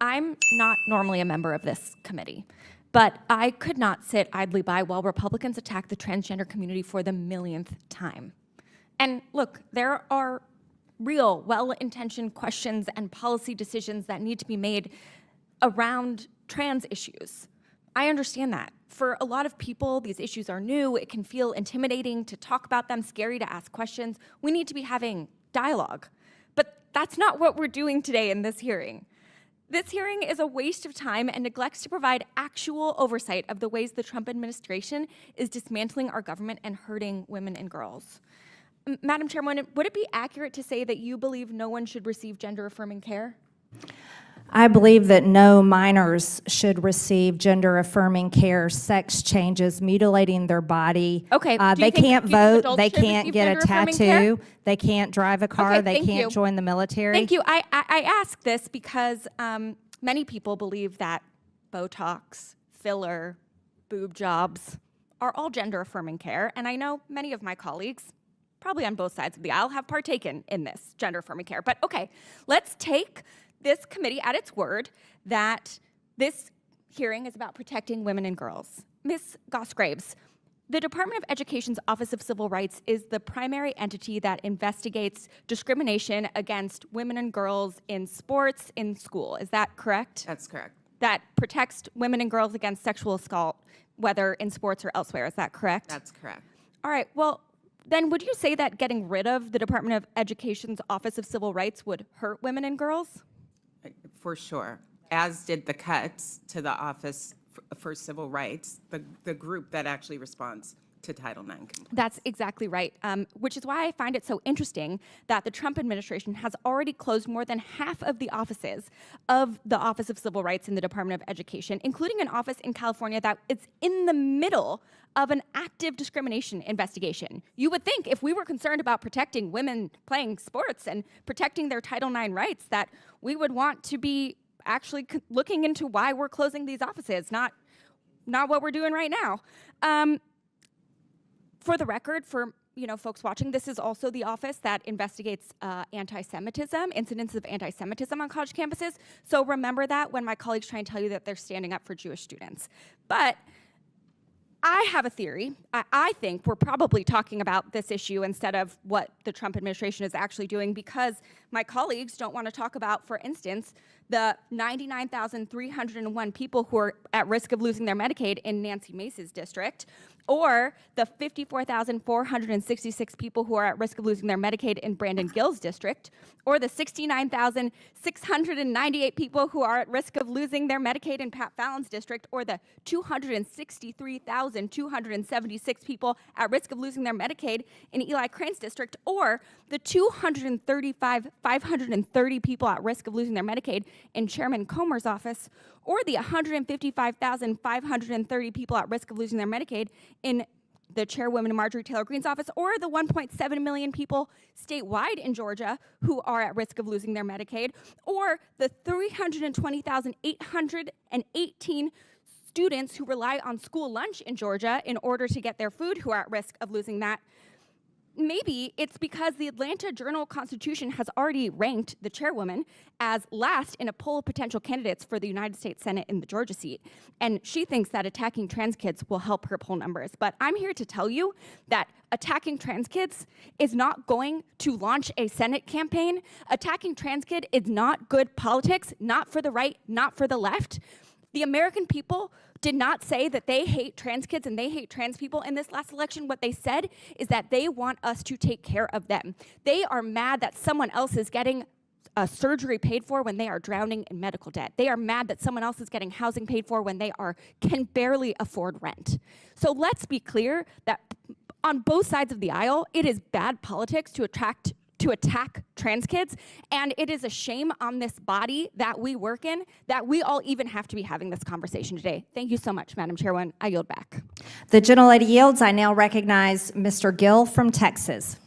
I'm not normally a member of this committee, but I could not sit idly by while Republicans attack the transgender community for the millionth time. And look, there are real, well-intentioned questions and policy decisions that need to be made around trans issues. I understand that. For a lot of people, these issues are new. It can feel intimidating to talk about them, scary to ask questions. We need to be having dialogue. But that's not what we're doing today in this hearing. This hearing is a waste of time and neglects to provide actual oversight of the ways the Trump administration is dismantling our government and hurting women and girls. Madam Chairwoman, would it be accurate to say that you believe no one should receive gender-affirming care? I believe that no minors should receive gender-affirming care, sex changes, mutilating their body. Okay. They can't vote. They should can't receive get a gender-affirming care? tattoo. They can't drive a car. Okay, they thank can't you. join the military. Thank you. I ask this because many people believe that Botox, filler, boob jobs are all gender-affirming care, and I know many of my colleagues, probably on both sides of the aisle, have partaken in this gender-affirming care. But okay, let's take this committee at its word that this hearing is about protecting women and girls. Ms. Goss-Graves, the Department of Education's Office of Civil Rights is the primary entity that investigates discrimination against women and girls in sports in school. Is that correct? That's correct. That protects women and girls against sexual assault, whether in sports or elsewhere. Is that correct? That's correct. All right. Well, then would you say that getting rid of the Department of Education's Office of Civil Rights would hurt women and girls? For sure, as did the cuts to the Office for Civil Rights, the group that actually responds to Title IX complaints. That's exactly right, which is why I find it so interesting that the Trump administration has already closed more than half of the offices of the Office of Civil Rights in the Department of Education, including an office in California that is in the middle of an active discrimination investigation. You would think if we were concerned about protecting women playing sports and protecting their Title IX rights that we would want to be actually looking into why we're closing these offices, not what we're doing right now. For the record, for folks watching, this is also the office that investigates anti-Semitism, incidents of anti-Semitism on college campuses. So remember that when my colleagues try and tell you that they're standing up for Jewish students. But I have a theory. I think we're probably talking about this issue instead of what the Trump administration is actually doing because my colleagues don't want to talk about, for instance, the 99,301 people who are at risk of losing their Medicaid in Nancy Mace's district, or the 54,466 people who are at risk of losing their Medicaid in Brandon Gill's district, or the 69,698 people who are at risk of losing their Medicaid in Pat Fallon's district, or the 263,276 people at risk of losing their Medicaid in Eli Crane's district, or the 235,530 people at risk of losing their Medicaid in Chairman Comer's office, or the 155,530 people at risk of losing their Medicaid in the Chairwoman Marjorie Taylor Greene's office, or the 1.7 million people statewide in Georgia who are at risk of losing their Medicaid, or the 320,818 students who rely on school lunch in Georgia in order to get their food who are at risk of losing that. Maybe it's because the Atlanta Journal-Constitution has already ranked the chairwoman as last in a poll of potential candidates for the United States Senate in the Georgia seat. And she thinks that attacking trans kids will help her poll numbers. But I'm here to tell you that attacking trans kids is not going to launch a Senate campaign. Attacking trans kid is not good politics, not for the right, not for the left. The American people did not say that they hate trans kids and they hate trans people in this last election. What they said is that they want us to take care of them. They are mad that someone else is getting surgery paid for when they are drowning in medical debt. They are mad that someone else is getting housing paid for when they can barely afford rent. So let's be clear that on both sides of the aisle, it is bad politics to attack trans kids, and it is a shame on this body that we work in that we all even have to be having this conversation today. Thank you so much, Madam Chairwoman. I yield back. The gentlelady yields. I now recognize Mr. Gill from Texas.